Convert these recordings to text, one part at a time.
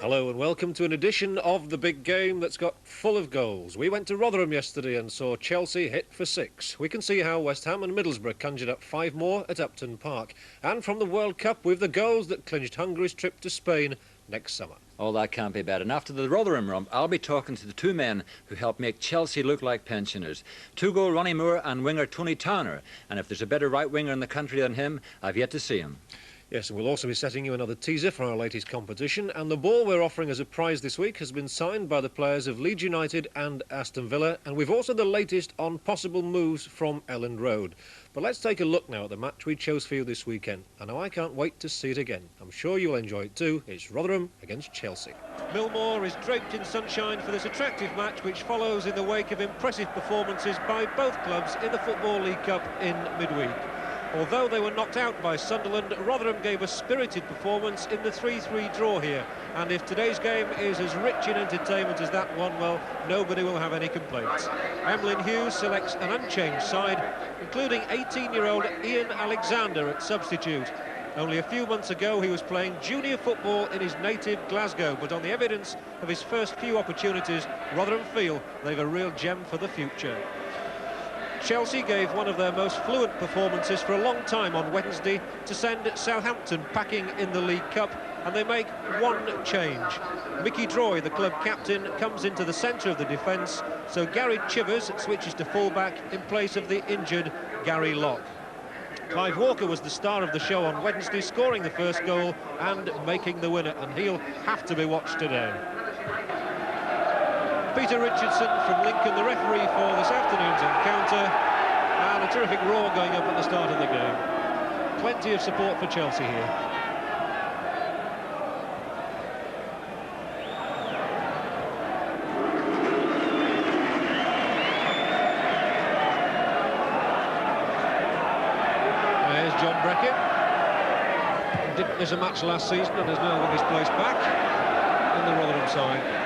Hello and welcome to an edition of The Big Game that's got full of goals. We went to Rotherham yesterday and saw Chelsea hit for 6. We can see how West Ham and Middlesbrough conjured up 5 more at Upton Park. And from the World Cup, we've the goals that clinched Hungary's trip to Spain next summer. Oh, that can't be bad. And after the Rotherham romp, I'll be talking to the two men who helped make Chelsea look like pensioners. Two-goal Ronnie Moore and winger Tony Towner. And if there's a better right winger in the country than him, I've yet to see him. Yes, and we'll also be setting you another teaser for our latest competition. And the ball we're offering as a prize this week has been signed by the players of Leeds United and Aston Villa. And we've also the latest on possible moves from Elland Road. But let's take a look now at the match we chose for you this weekend. And now I can't wait to see it again. I'm sure you'll enjoy it too. It's Rotherham against Chelsea. Millmoor is draped in sunshine for this attractive match, which follows in the wake of impressive performances by both clubs in the Football League Cup in midweek. Although they were knocked out by Sunderland, Rotherham gave a spirited performance in the 3-3 draw here. And if today's game is as rich in entertainment as that one, well, nobody will have any complaints. Emlyn Hughes selects an unchanged side, including 18-year-old Ian Alexander at substitute. Only a few months ago, he was playing junior football in his native Glasgow, but on the evidence of his first few opportunities, Rotherham feel they've a real gem for the future. Chelsea gave one of their most fluent performances for a long time on Wednesday to send Southampton packing in the League Cup, and they make one change. Mickey Droy, the club captain, comes into the centre of the defence, so Gary Chivers switches to full-back in place of the injured Gary Locke. Clive Walker was the star of the show on Wednesday, scoring the first goal and making the winner, and he'll have to be watched today. Peter Richardson from Lincoln, the referee for this afternoon's encounter, and a terrific roar going up at the start of the game. Plenty of support for Chelsea here. There's John Brecken. Didn't miss a match last season and has now won his place back in the Rotherham side.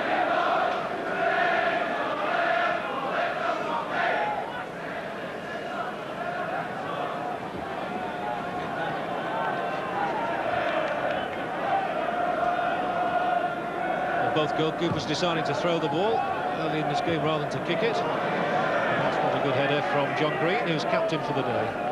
Both goalkeepers deciding to throw the ball early in this game rather than to kick it. That's not a good header from John Green, who's captain for the day.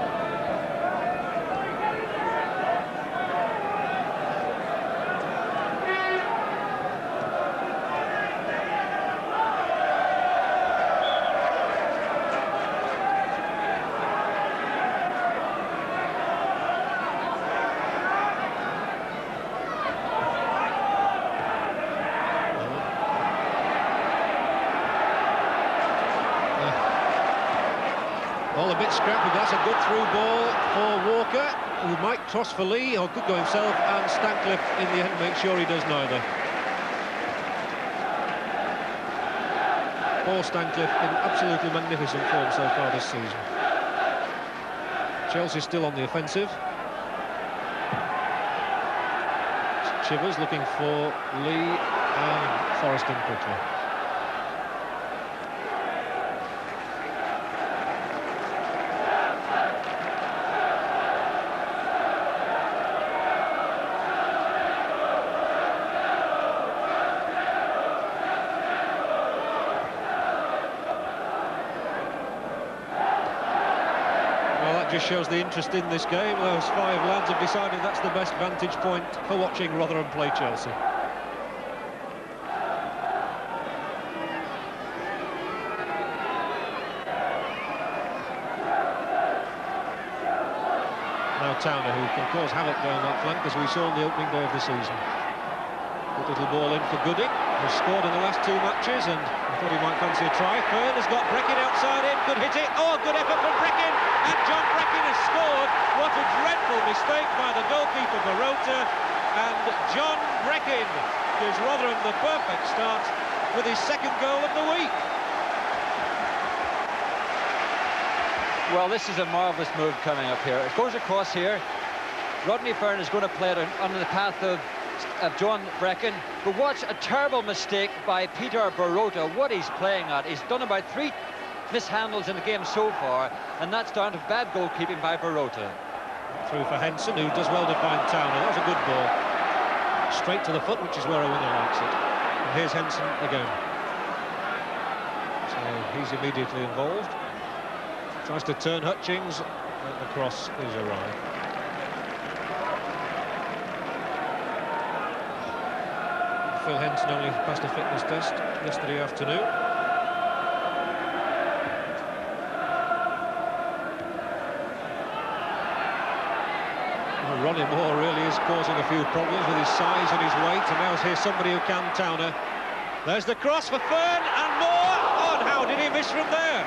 All a bit scrappy, but that's a good through ball for Walker, who might cross for Lee, or could go himself, and Stancliffe in the end makes sure he does neither. Paul Stancliffe in absolutely magnificent form so far this season. Chelsea still on the offensive. Chivers looking for Lee, and Forrest in quickly. Just shows the interest in this game. Those 5 lads have decided that's the best vantage point for watching Rotherham play Chelsea. Now Towner, who can cause havoc down that flank, as we saw on the opening day of the season. Good little ball in for Gooding, who's scored in the last 2 matches, and I thought he might fancy a try. Fern has got Brecken outside in, could hit it. Oh, good effort from Brecken, and John Brecken has scored. What a dreadful mistake by the goalkeeper Barota, and John Brecken gives Rotherham the perfect start with his 2nd goal of the week. Well, this is a marvellous move coming up here. It goes across here. Rodney Byrne is going to play it on the path of John Brecken, but watch a terrible mistake by Peter Barota. What he's playing at, he's done about 3 mishandles in the game so far, and that's down to bad goalkeeping by Barota. Through for Henson, who does well to find Towner. That was a good ball. straight to the foot, which is where a winger likes it. And here's Henson again. So he's immediately involved. Tries to turn Hutchings, but the cross is awry. Phil Henson only passed a fitness test yesterday afternoon. Well, Ronnie Moore really is causing a few problems with his size and his weight, and now here's somebody who can counter. There's the cross for Fern, and Moore! Oh, and how did he miss from there?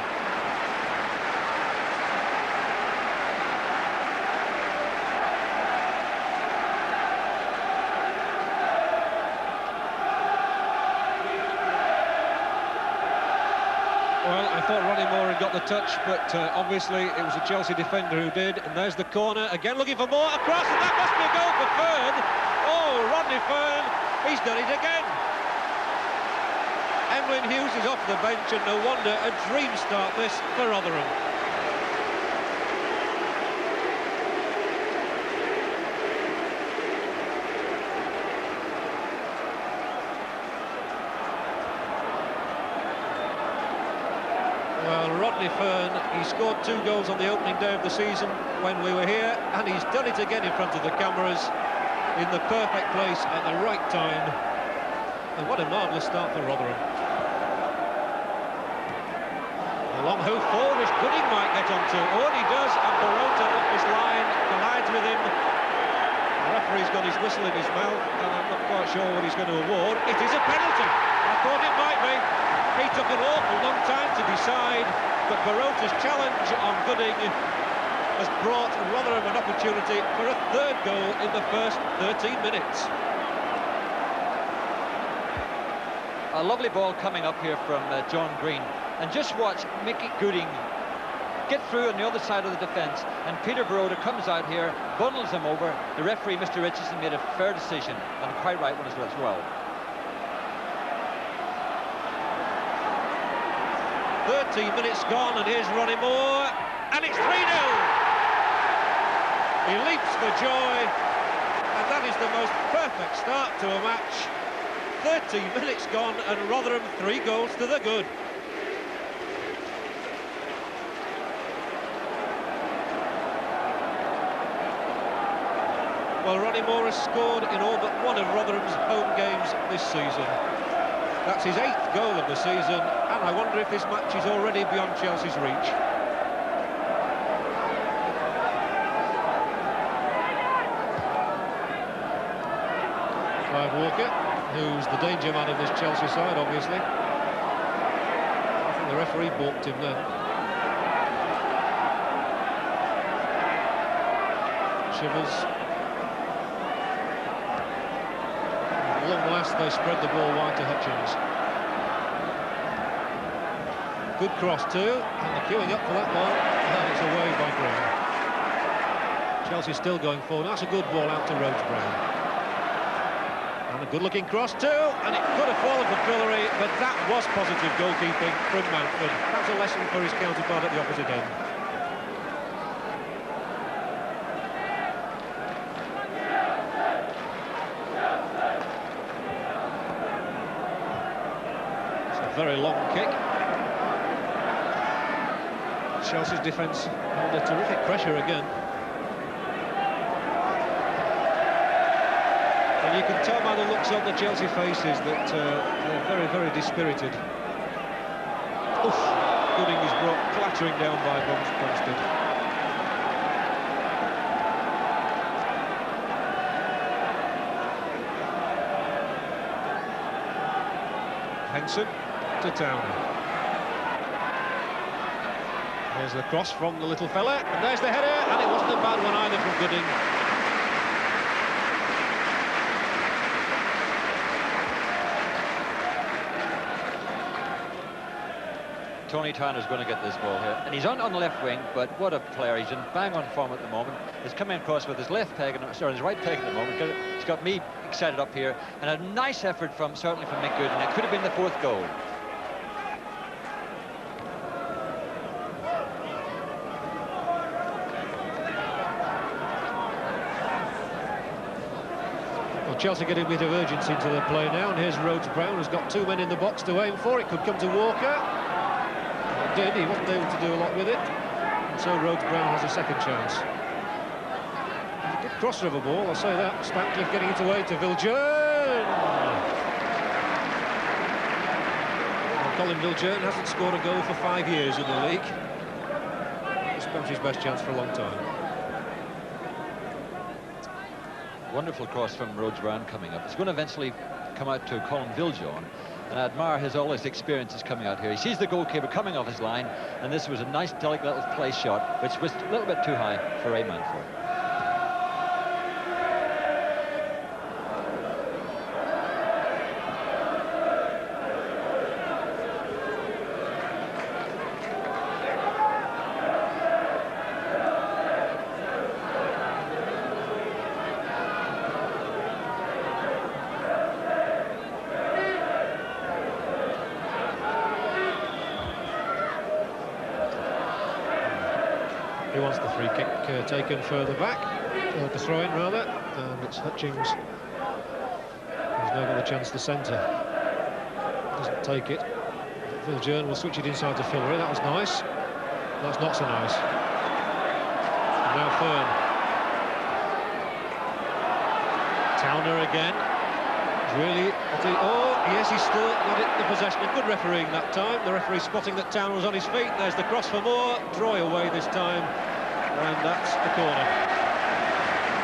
Well, I thought Ronnie Moore had got the touch, but obviously it was a Chelsea defender who did. And there's the corner, again looking for Moore, across, and that must be a goal for Fern. Oh, Rodney Fern, he's done it again. Emlyn Hughes is off the bench, and no wonder, a dream start this for Rotherham. Well, Rodney Fern, he scored 2 goals on the opening day of the season when we were here, and he's done it again in front of the cameras in the perfect place at the right time. And what a marvellous start for Rotherham. A long hoof forward, which Gooding might get onto. Oh, and he does, and Barota up his line, collides with him. The referee's got his whistle in his mouth, and I'm not quite sure what he's going to award. It is a penalty. I thought it might be. He took an awful long time to decide, but Barota's challenge on Gooding has brought Rotherham an opportunity for a 3rd goal in the first 13 minutes. A lovely ball coming up here from John Green. And just watch Mickey Gooding get through on the other side of the defence, and Peter Barota comes out here, bundles him over. The referee, Mr. Richardson, made a fair decision, and a quite right one as well. 13 minutes gone, and here's Ronnie Moore, and it's 3-0. He leaps for joy, and that is the most perfect start to a match. 13 minutes gone, and Rotherham 3 goals to the good. Well, Ronnie Moore has scored in all but one of Rotherham's home games this season. That's his 8th goal of the season, and I wonder if this match is already beyond Chelsea's reach. Clive Walker, who's the danger man of this Chelsea side, obviously. I think the referee balked him then. Shivers. At long last, they spread the ball wide to Hutchings. Good cross too, and they're queuing up for that one, and it's away by Green. Chelsea still going forward. That's a good ball out to Rhodes Brown. And a good-looking cross too, and it could have fallen for Fillery, but that was positive goalkeeping from Mountford. That's a lesson for his counterpart at the opposite end. Very long kick. Chelsea's defence under terrific pressure again. And you can tell by the looks on the Chelsea faces that they're very, very dispirited. Oof! Gooding is brought clattering down by Bumstead. Henson to Towner. There's the cross from the little fella, and there's the header, and it wasn't a bad one either from Gooding. Tony Towner's going to get this ball here, and he's on the left wing, but what a player. He's in bang on form at the moment. He's coming across with his left peg, his right peg at the moment. He's got me excited up here, and a nice effort certainly from Mick Gooding. It could have been the 4th goal. Well, Chelsea get a bit of urgency into their play now, and here's Rhodes Brown, who's got 2 men in the box to aim for. It could come to Walker. It did, he wasn't able to do a lot with it. And so Rhodes Brown has a second chance. A good crosser of a ball, I'll say that. Stancliffe getting it away to Viljoen. Well, Colin Viljoen hasn't scored a goal for 5 years in the league. It's perhaps his best chance for a long time. Wonderful cross from Rhodes Brown coming up. It's going to eventually come out to Colin Viljoen, and I admire all his experiences coming out here. He sees the goalkeeper coming off his line, and this was a nice, delicate little play shot, which was a little bit too high for a man for it. He wants the free kick taken further back, the throw-in rather, and it's Hutchings who's now got the chance to centre. Doesn't take it. Viljoen will switch it inside to Fillory. That was nice. That's not so nice. And now Fern. Towner again. Really, oh yes, he's still got it, the possession. A good refereeing that time. The referee spotting that Towner was on his feet. There's the cross for Moore. Droy away this time, and that's the corner.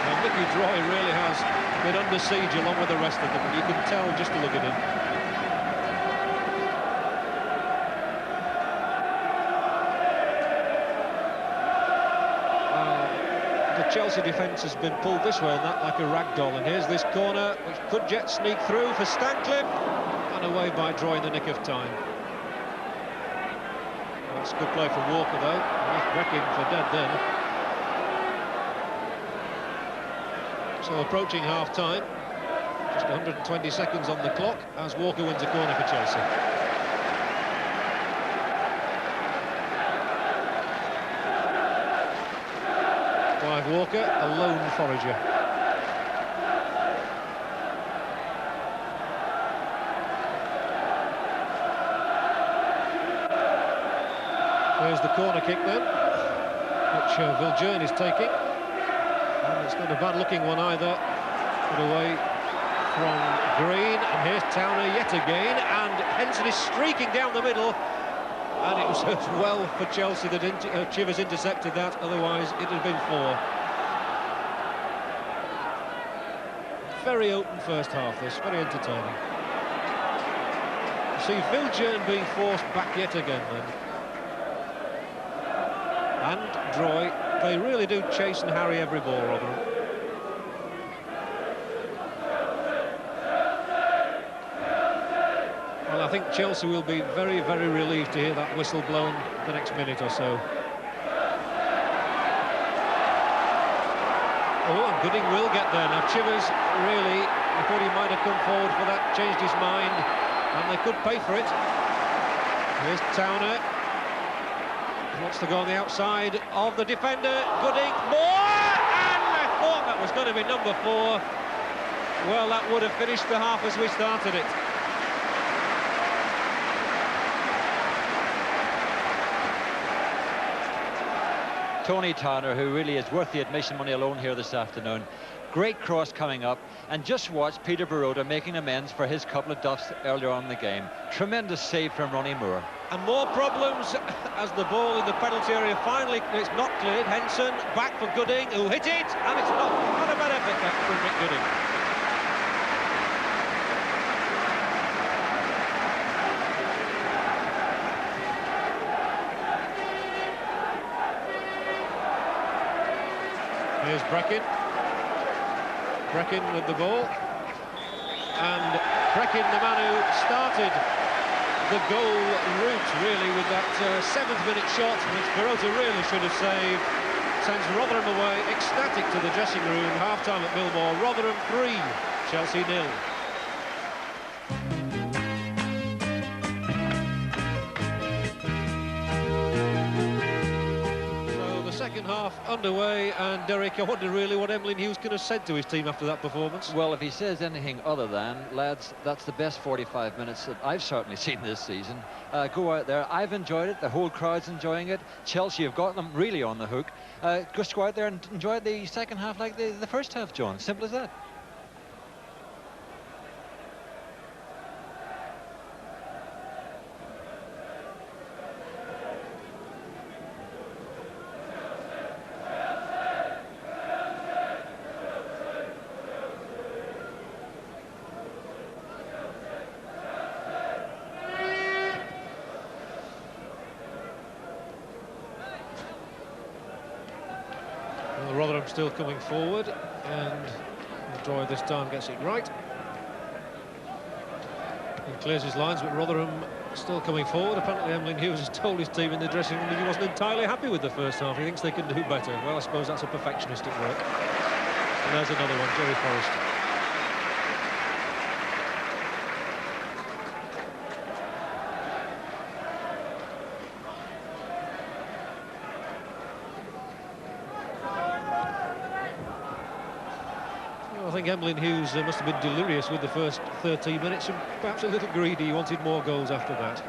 Now, Mickey Droy really has been under siege along with the rest of them. You can tell just to look at him. Chelsea defence has been pulled this way and that like a rag doll, and here's this corner which could jet sneak through for Stancliffe, and away by Droy in the nick of time. That's good play from Walker though. Left Breckin for dead then. So approaching half-time, just 120 seconds on the clock as Walker wins a corner for Chelsea. Walker, a lone forager. There's the corner kick then, which Viljoen is taking. And it's not a bad-looking one either. Put away from Green, and here's Towner yet again, and Henson is streaking down the middle. And it was as well for Chelsea that Chivers intercepted that, otherwise it had been 4. Very open first half, this, very entertaining. You see Viljoen being forced back yet again then. And Droy, they really do chase and harry every ball, Rotherham. Well, I think Chelsea will be very, very relieved to hear that whistle blown the next minute or so. Oh, and Gooding will get there. Now, Chivers, really, I thought he might have come forward for that, changed his mind, and they could pay for it. Here's Towner. He wants to go on the outside of the defender. Gooding, more! And I thought that was going to be number 4. Well, that would have finished the half as we started it. Tony Towner, who really is worth the admission money alone here this afternoon. Great cross coming up, and just watch Peter Baroda making amends for his couple of duffs earlier on in the game. Tremendous save from Ronnie Moore. And more problems as the ball in the penalty area finally, it's not cleared. Henson back for Gooding, who hit it, and it's not a bad effort that from Rick Gooding. Here's Breckin. Breckin with the ball. And Breckin, the man who started the goal route, really, with that 7th-minute shot, which Baroda really should have saved, sends Rotherham away, ecstatic to the dressing room. Half-time at Millmore. Rotherham 3, Chelsea 0. Second half underway, and Derek, I wonder really what Emlyn Hughes could have said to his team after that performance. Well, if he says anything other than, lads, that's the best 45 minutes that I've certainly seen this season. Go out there. I've enjoyed it. The whole crowd's enjoying it. Chelsea have got them really on the hook. Just go out there and enjoy the second half like the first half, John. Simple as that. Well, Rotherham still coming forward, and Droy this time gets it right. He clears his lines, but Rotherham still coming forward. Apparently Emlyn Hughes has told his team in the dressing room that he wasn't entirely happy with the first half. He thinks they can do better. Well, I suppose that's a perfectionist at work. And there's another one, Jerry Forrest. I think Emlyn Hughes must have been delirious with the first 13 minutes and perhaps a little greedy. He wanted more goals after that.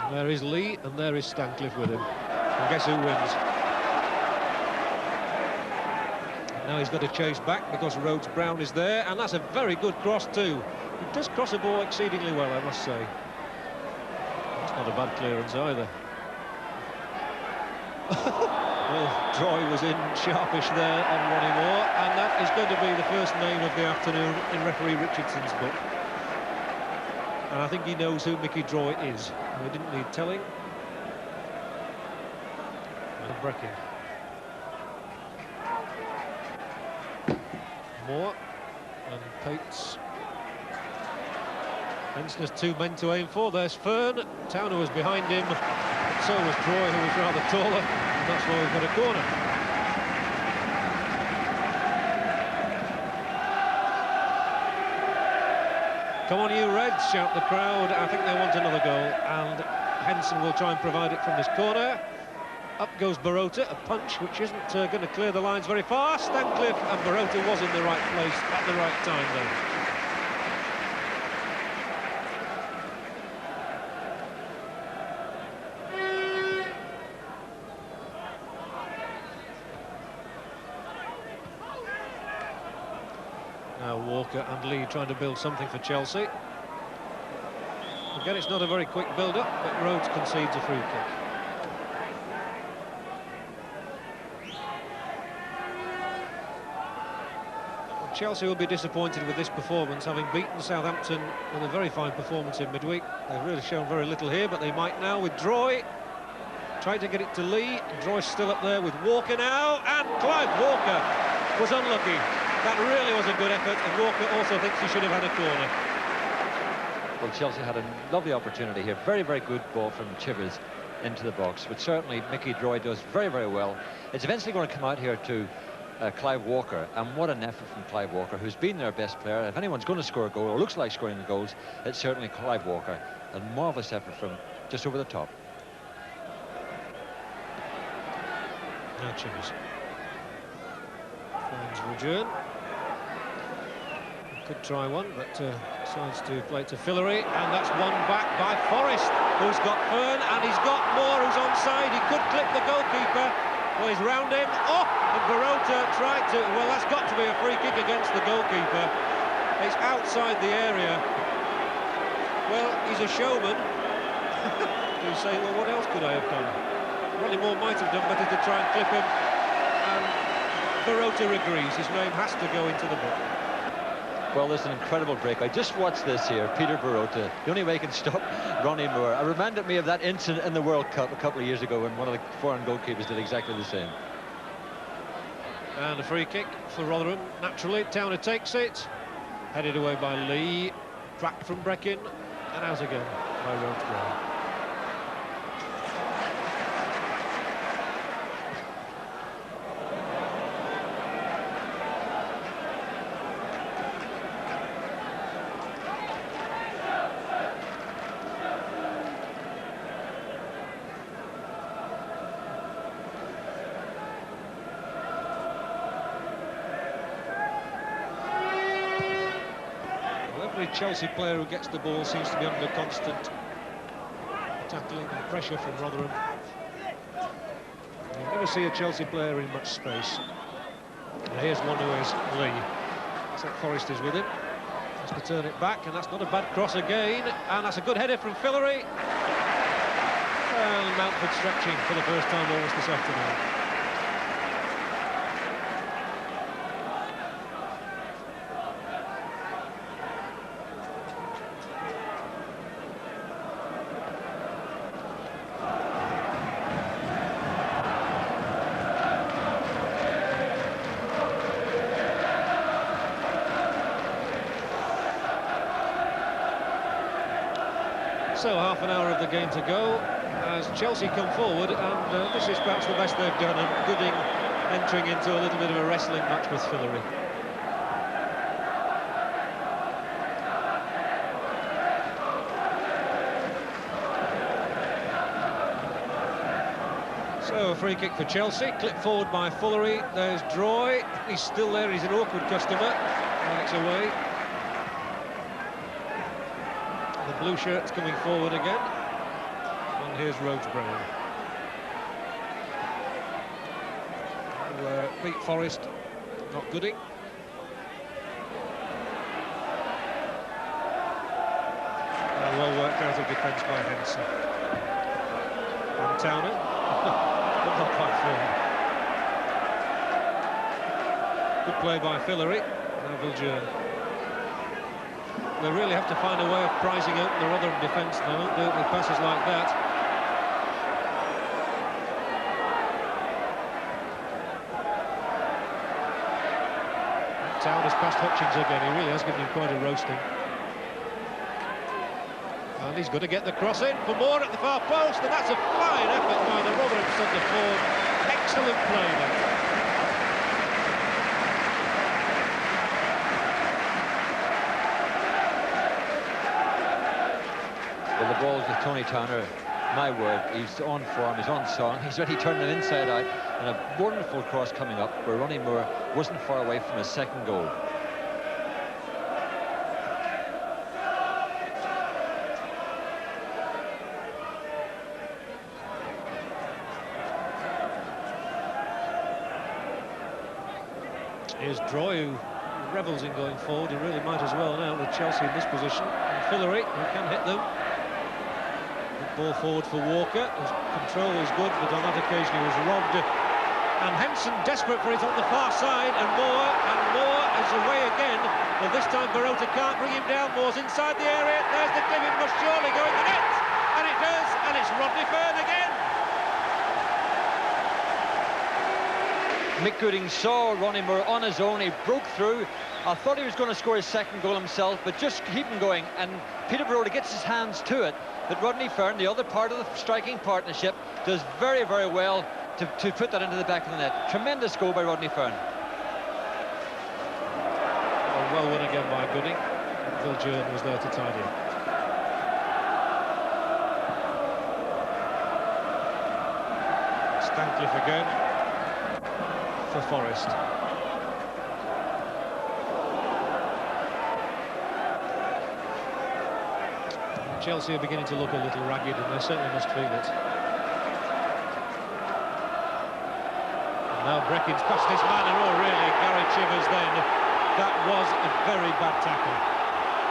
And there is Lee, and there is Stancliffe with him. And guess who wins? Now he's got to chase back because Rhodes Brown is there, and that's a very good cross too. He does cross a ball exceedingly well, I must say. That's not a bad clearance either. Well, Droy was in sharpish there on Ronnie Moore, and that is going to be the first name of the afternoon in referee Richardson's book. And I think he knows who Mickey Droy is. We didn't need telling. And Breckin. Moore and Pates. Benson has two men to aim for. There's Fern. Towner was behind him. So was Droy, who was rather taller. And that's why we've got a corner. Come on, you Reds, shout the crowd. I think they want another goal. And Henson will try and provide it from this corner. Up goes Barota, a punch which isn't going to clear the lines very far. Stancliffe, and Barota was in the right place at the right time then. Now Walker and Lee trying to build something for Chelsea. Again, it's not a very quick build-up, but Rhodes concedes a free kick. Well, Chelsea will be disappointed with this performance, having beaten Southampton with a very fine performance in midweek. They've really shown very little here, but they might now with Droy. Trying to get it to Lee. Droy's still up there with Walker now, and Clive Walker was unlucky. That really was a good effort, and Walker also thinks he should have had a corner. Well, Chelsea had a lovely opportunity here. Very, very good ball from Chivers into the box, but certainly Mickey Droy does very, very well. It's eventually going to come out here to Clive Walker, and what an effort from Clive Walker, who's been their best player. If anyone's going to score a goal, or looks like scoring the goals, it's certainly Clive Walker. A marvellous effort from just over the top. Now Chivers finds Rejourn. Could try one, but decides to play it to Fillery, and that's won back by Forrest, who's got Fern, and he's got Moore, who's onside. He could clip the goalkeeper. Well, he's round him. Oh, and Barota tried to. Well, that's got to be a free kick against the goalkeeper. It's outside the area. Well, he's a showman. You say, well, what else could I have done? Ronnie Moore might have done better to try and clip him. And Barota agrees. His name has to go into the book. Well, there's an incredible break. I just watched this here, Peter Barota. The only way he can stop Ronnie Moore. It reminded me of that incident in the World Cup a couple of years ago when one of the foreign goalkeepers did exactly the same. And a free kick for Rotherham. Naturally, Towner takes it. Headed away by Lee. Tracked from Breckin. And out again by Rhodes Brown. every Chelsea player who gets the ball seems to be under constant tackling and pressure from Rotherham. You never see a Chelsea player in much space. And here's one who is Lee. St Forrest is with him. Has to turn it back, and that's not a bad cross again. And that's a good header from Fillery. And Mountford stretching for the first time almost this afternoon. So half an hour of the game to go as Chelsea come forward, and this is perhaps the best they've done, and Gooding entering into a little bit of a wrestling match with Fillery. So a free kick for Chelsea, clipped forward by Fillery. There's Droy, he's still there, he's an awkward customer, Alex away. The blue shirt's coming forward again, and here's Rhodes Brown. Beat Forrest, not Gooding. Well worked out of defence by Henson. And Towner, but not quite fair. Good play by Fillery, now Viljoen. They really have to find a way of prizing out the Rotherham defence now, don't they, with passes like that. Towner's past Hutchings again, he really has given him quite a roasting. And he's going to get the cross in for Moore at the far post, and that's a fine effort by the Rotherham centre forward. Excellent play there. Well, the ball's with Tony Towner. My word, he's on form, he's on song, he's already turned it inside out, and a wonderful cross coming up where Ronnie Moore wasn't far away from his second goal. Here's Droy, who revels in going forward, and really might as well now with Chelsea in this position. And Fillery, who can hit them. Ball forward for Walker. His control is good, but on that occasion he was robbed. And Henson desperate for it on the far side, and Moore is away again. Well, this time Barota can't bring him down. Moore's inside the area. There's the give, it must surely go in the net. And it does, and it's Rodney Fern again. Mick Gooding saw Ronnie Moore on his own, he broke through. I thought he was going to score his second goal himself, but just keep him going, and Peter Barota gets his hands to it. But Rodney Fern, the other part of the striking partnership, does very, very well to put that into the back of the net. Tremendous goal by Rodney Fern. Well won again by Gooding. Viljoen was there to tidy up. Stancliffe again for Forrest. Chelsea are beginning to look a little ragged, and they certainly must feel it. And now Breckin's past his man, and oh really, Gary Chivers then. That was a very bad tackle.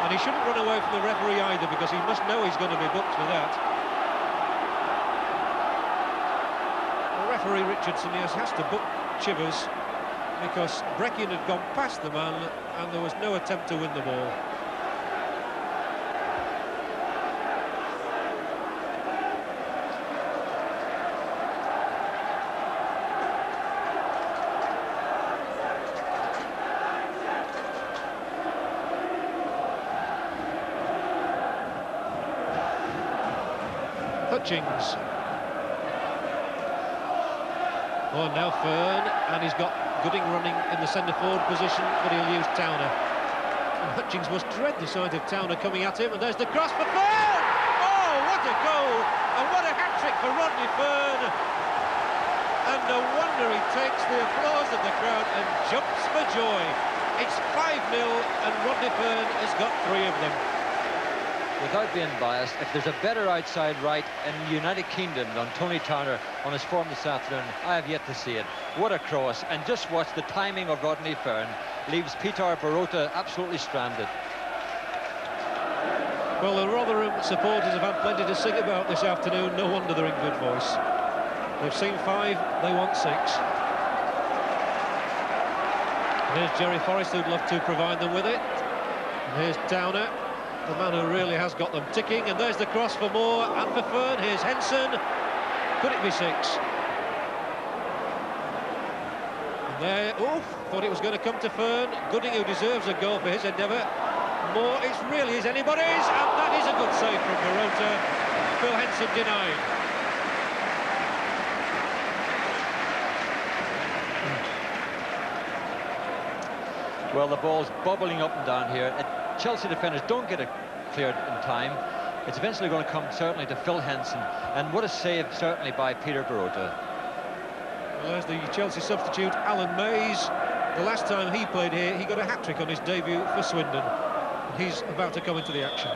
And he shouldn't run away from the referee either, because he must know he's going to be booked for that. The referee Richardson, yes, has to book Chivers because Breckin had gone past the man and there was no attempt to win the ball. Hutchings. Oh, now Fern, and he's got Gooding running in the centre-forward position, but he'll use Towner. And Hutchings must dread the sight of Towner coming at him, and there's the cross for Fern! Oh, what a goal! And what a hat-trick for Rodney Fern! And no wonder he takes the applause of the crowd and jumps for joy. It's 5-0, and Rodney Byrne has got 3 of them. Without being biased, if there's a better outside right in the United Kingdom than Tony Turner on his form this afternoon, I have yet to see it. What a cross, and just watch the timing of Rodney Byrne. Leaves Peter Barota absolutely stranded. Well, the Rotherham supporters have had plenty to sing about this afternoon. No wonder they're in good voice. They've seen 5, they want 6. And here's Jerry Forrest, who'd love to provide them with it. And here's Towner, the man who really has got them ticking. And there's the cross for Moore and for Fern. Here's Henson. Could it be 6? And there, oh, thought it was going to come to Fern. Gooding, who deserves a goal for his endeavour. Moore, it really is anybody's, and that is a good save from Barota. Phil Henson denied. Well, the ball's bubbling up and down here. Chelsea defenders don't get it cleared in time. It's eventually going to come certainly to Phil Henson, and what a save certainly by Peter Barota. Well, there's the Chelsea substitute, Alan Mays. The last time he played here, he got a hat-trick on his debut for Swindon. He's about to come into the action.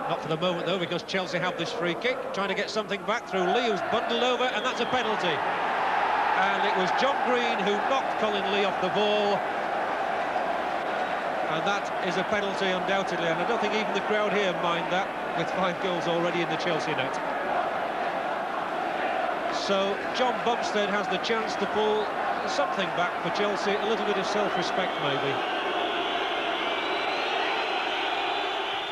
Not for the moment, though, because Chelsea have this free kick, trying to get something back through Lee, who's bundled over, and that's a penalty. And it was John Green who knocked Colin Lee off the ball. And that is a penalty, undoubtedly, and I don't think even the crowd here mind that, with 5 goals already in the Chelsea net. So John Bumstead has the chance to pull something back for Chelsea, a little bit of self-respect, maybe.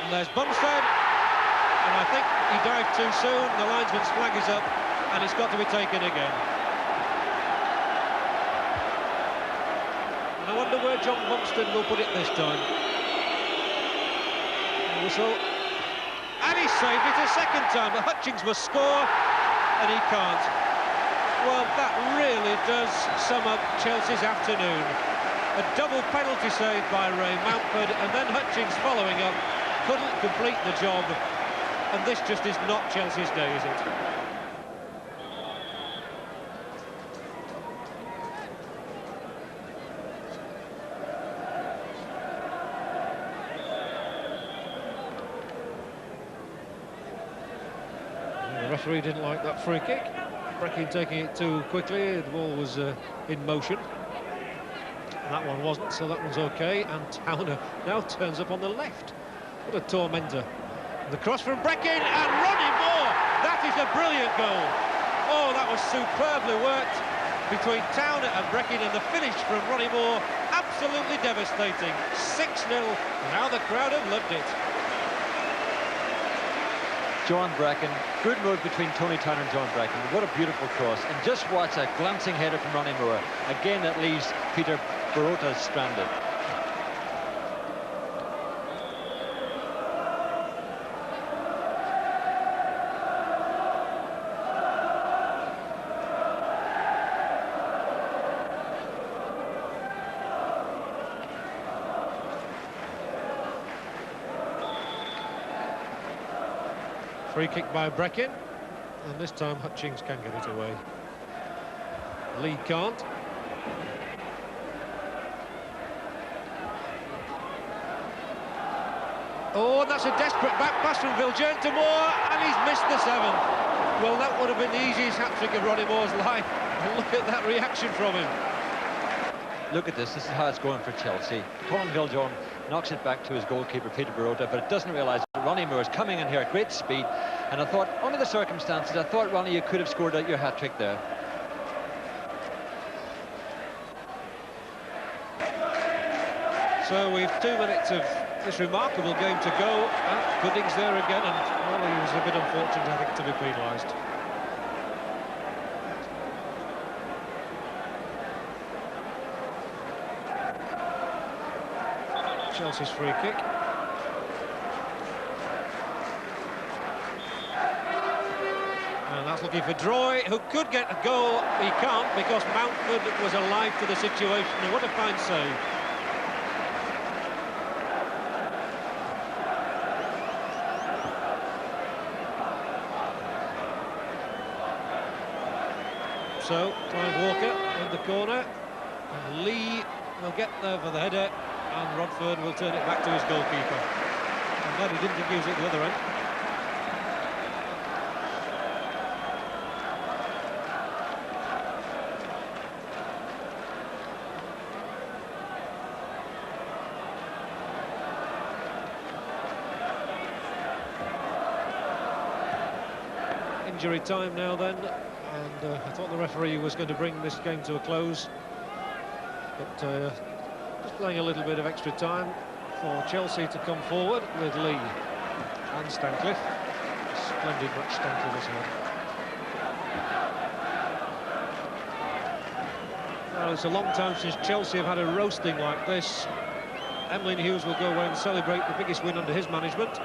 And there's Bumstead, and I think he dived too soon. The linesman's flag is up, and it's got to be taken again. And I wonder where John Bumstead will put it this time. Whistle, and he saved it a second time. But Hutchings must score, and he can't. Well, that really does sum up Chelsea's afternoon. A double penalty save by Ray Mountford, and then Hutchings following up. Couldn't complete the job, and this just is not Chelsea's day, is it? The referee didn't like that free kick. Breckin taking it too quickly. The ball was in motion. And that one wasn't, so that one's okay. And Towner now turns up on the left. What a tormentor. The cross from Breckin, and Ronnie Moore! That is a brilliant goal. Oh, that was superbly worked between Towner and Breckin, and the finish from Ronnie Moore, absolutely devastating. 6-0, now the crowd have loved it. John Bracken, good move between Tony Turner and John Bracken. What a beautiful cross. And just watch a glancing header from Ronnie Moore. Again, that leaves Peter Barota stranded. Free kick by Breckin, and this time Hutchings can get it away. Lee can't. Oh, and that's a desperate back pass from Viljoen to Moore, and he's missed the 7th. Well, that would have been the easiest hat-trick of Ronnie Moore's life, and look at that reaction from him. Look at this is how it's going for Chelsea. Colin Viljoen knocks it back to his goalkeeper, Peter Barota, but it doesn't realise that Ronnie Moore is coming in here at great speed, and I thought, under the circumstances, I thought, Ronnie, you could have scored out your hat-trick there. So we've 2 minutes of this remarkable game to go, and Gooding's there again, and well, he was a bit unfortunate, I think, to be penalised. Chelsea's free kick. And that's looking for Droy, who could get a goal. He can't, because Mountford was alive to the situation, and what a fine save. So, Clive Walker in the corner, and Lee will get there for the header, and Rodford will turn it back to his goalkeeper. I'm glad he didn't abuse it the other end. Injury time now then, and I thought the referee was going to bring this game to a close, but just playing a little bit of extra time for Chelsea to come forward with Lee and Stancliffe. Splendid match Stancliffe has had. Well, it's a long time since Chelsea have had a roasting like this. Emlyn Hughes will go away and celebrate the biggest win under his management.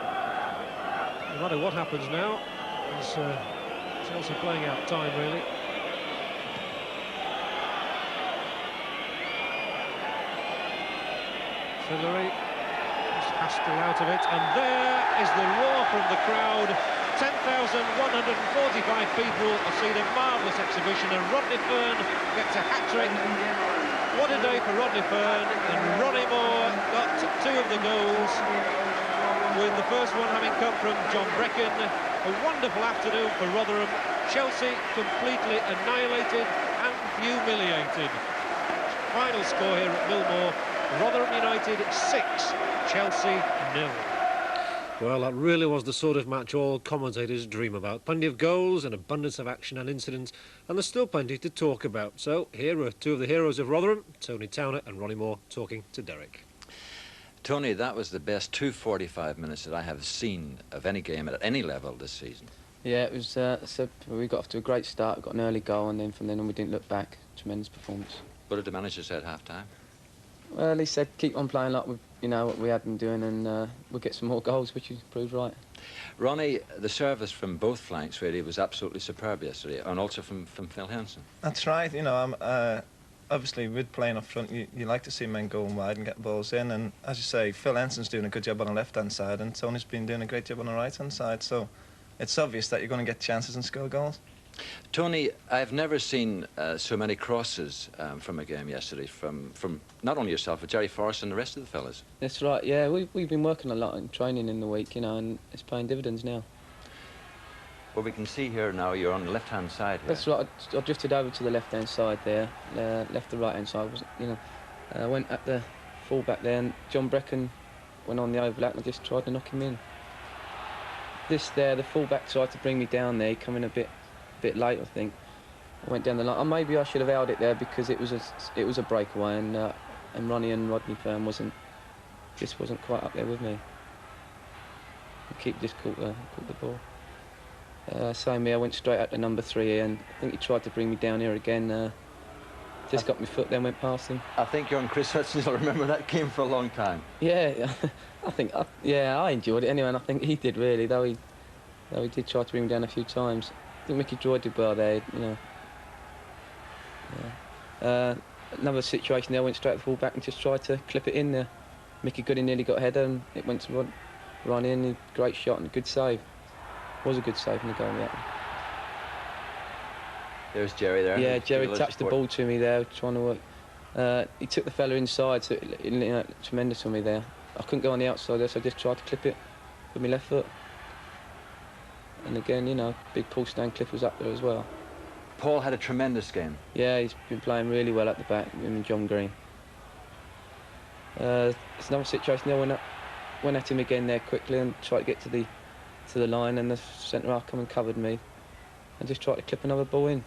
No matter what happens now, it's Chelsea playing out time, really. Fillery just Haskell out of it, and there is the roar from the crowd. 10,145 people have seen a marvellous exhibition, and Rodney Fern gets a hat-trick. What a day for Rodney Fern, and Ronnie Moore got two of the goals, with the first one having come from John Brecken. A wonderful afternoon for Rotherham. Chelsea completely annihilated and humiliated. Final score here at Millmoor: Rotherham United 6, Chelsea 0. Well, that really was the sort of match all commentators dream about. Plenty of goals, an abundance of action and incidents, and there's still plenty to talk about. So here are two of the heroes of Rotherham, Tony Towner and Ronnie Moore, talking to Derek. Tony, that was the best 245 minutes that I have seen of any game at any level this season. Yeah, it was. So we got off to a great start, got an early goal, and then from then on we didn't look back. Tremendous performance. What did the manager say at half-time? Well, he said keep on playing like what we had been doing, and we'll get some more goals, which he proved right. Ronnie, the service from both flanks really was absolutely superb yesterday, and also from Phil Henson. That's right. You know, obviously with playing up front, you like to see men going wide and get balls in, and as you say, Phil Henson's doing a good job on the left-hand side, and Tony's been doing a great job on the right-hand side. So it's obvious that you're going to get chances and score goals. Tony, I've never seen so many crosses from a game yesterday from not only yourself, but Jerry Forrest and the rest of the fellas. That's right, yeah. We've been working a lot in training in the week, you know, and it's paying dividends now. Well, we can see here now you're on the left-hand side here. That's right. I drifted over to the left-hand side there, left the right-hand side. I went at the full-back there, and John Brecken went on the overlap, and I just tried to knock him in. The full-back tried to bring me down there, coming a bit late, I think. I went down the line. Maybe I should have held it there because it was a breakaway, and Ronnie and Rodney Fern wasn't quite up there with me. The keeper just caught the ball. Same here, I went straight out to number 3 here, and I think he tried to bring me down here again. Just got my foot, then went past him. I think young Chris Hudson will remember that game for a long time. Yeah, I enjoyed it anyway, and I think he did really, though he did try to bring me down a few times. I think Mickey Droy did well there, you know. Yeah. Another situation there, I went straight to the full back and just tried to clip it in there. Mickey Gooding nearly got a header, and it went to Ronnie, and a great shot and a good save. Was a good save in the goal, yeah. There's Jerry there. Yeah, Jerry touched the ball to me there, trying to work. He took the fella inside, so it looked tremendous for me there. I couldn't go on the outside there, so I just tried to clip it with my left foot. And again, you know, big Paul Stancliffe was up there as well. Paul had a tremendous game. Yeah, he's been playing really well at the back, him and John Green. There's another situation there, went at him again there quickly and tried to get to the line, and the centre half come and covered me and just tried to clip another ball in.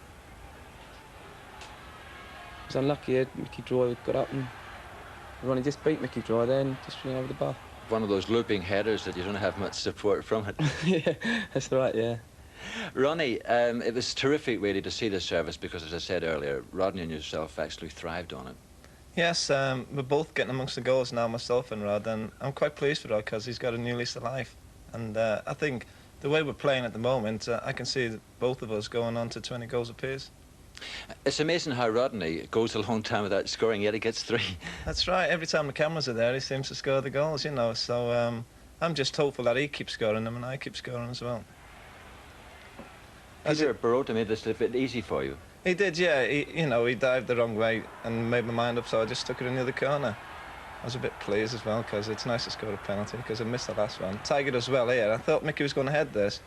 I was unlucky, Mickey Droy got up and Ronnie just beat Mickey Droy there and just went over the bar. One of those looping headers that you don't have much support from it. Yeah, that's right, yeah. Ronnie, it was terrific really to see the service because, as I said earlier, Rodney and yourself actually thrived on it. Yes, we're both getting amongst the goals now, myself and Rod, and I'm quite pleased with Rod because he's got a new lease of life. And I think the way we're playing at the moment, I can see that both of us going on to 20 goals apiece. It's amazing how Rodney goes a long time without scoring, yet he gets 3. That's right. Every time the cameras are there, he seems to score the goals, you know. So I'm just hopeful that he keeps scoring them and I keep scoring as well. Peter Barota made this a bit easy for you. He did, yeah. He dived the wrong way and made my mind up, so I just stuck it in the other corner. I was a bit pleased as well, because it's nice to score a penalty, because I missed the last one. Tiger does well here. I thought Mickey was going to head this.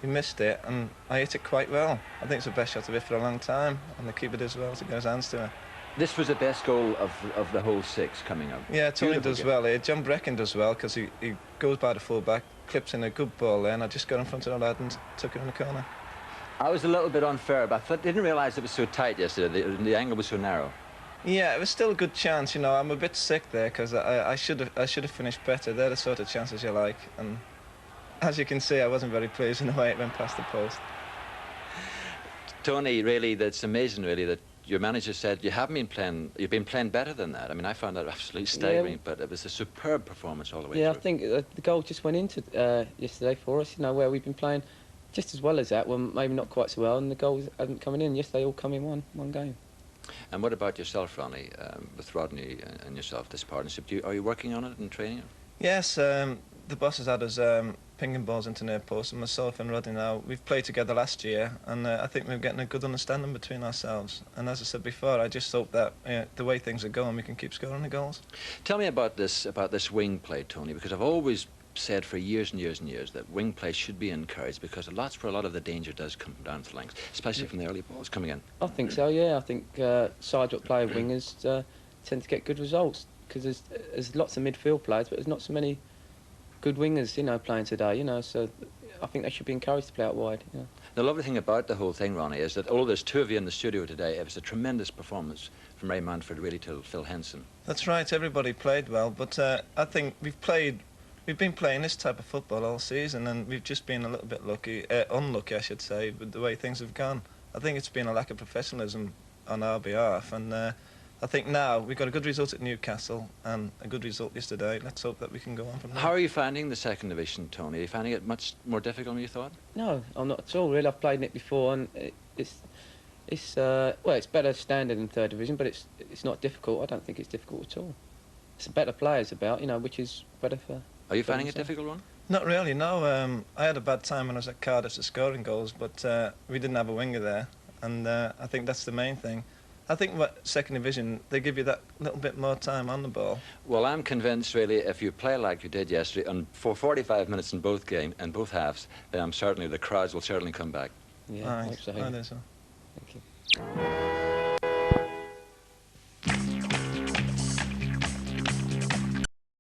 He missed it, and I hit it quite well. I think it's the best shot of it for a long time, and the keeper does well to get his hands to it. This was the best goal of the whole 6 coming up. Yeah, Tony Beautiful does game. well here. John Brecken does well, because he goes by the full-back, clips in a good ball there, and I just got in front of the lad and took it in the corner. I was a little bit unfair, but I didn't realise it was so tight yesterday. The angle was so narrow. Yeah, it was still a good chance. I'm a bit sick there, because I should have finished better. They're the sort of chances you like, and as you can see, I wasn't very pleased in the way it went past the post. Tony, really, that's amazing, really, that your manager said you've been playing better than that. I mean, I found that absolutely staggering, but it was a superb performance all the way through. I think the goal just went into yesterday for us, where we've been playing just as well as that, well, maybe not quite so well, and the goals haven't come in. Yesterday all come in one game. And what about yourself, Ronnie, with Rodney and yourself, this partnership? Are you working on it and training it? Yes, the boss has had us pinging balls into near post, and myself and Rodney now, we've played together last year, and I think we're getting a good understanding between ourselves. And as I said before, I just hope that the way things are going, we can keep scoring the goals. Tell me about this wing play, Tony, because I've always said for years and years and years that wing play should be encouraged, because a lot of the danger does come down the length, especially from the early balls coming in. I think so, yeah. I think sides that play wingers tend to get good results, because there's lots of midfield players, but there's not so many good wingers, playing today, so I think they should be encouraged to play out wide. The lovely thing about the whole thing, Ronnie, is that although there's 2 of you in the studio today, it was a tremendous performance from Ray Manford really till Phil Henson. That's right, everybody played well, but I think we've been playing this type of football all season, and we've just been a little bit unlucky, I should say, with the way things have gone. I think it's been a lack of professionalism on our behalf, and I think now we've got a good result at Newcastle and a good result yesterday. Let's hope that we can go on from there. How are you finding the 2nd Division, Tony? Are you finding it much more difficult than you thought? No, I'm not at all, really. I've played in it before, and it's better standard in 3rd Division, but it's not difficult. I don't think it's difficult at all. It's better players about, which is better for... Are you finding it difficult, Ron? Not really, no. I had a bad time when I was at Cardiff to scoring goals, but we didn't have a winger there, and I think that's the main thing. I think 2nd Division, they give you that little bit more time on the ball. Well, I'm convinced, really, if you play like you did yesterday, and for 45 minutes in both halves, then certainly the crowds will certainly come back. Yeah, I hope so. I think so. Thank you.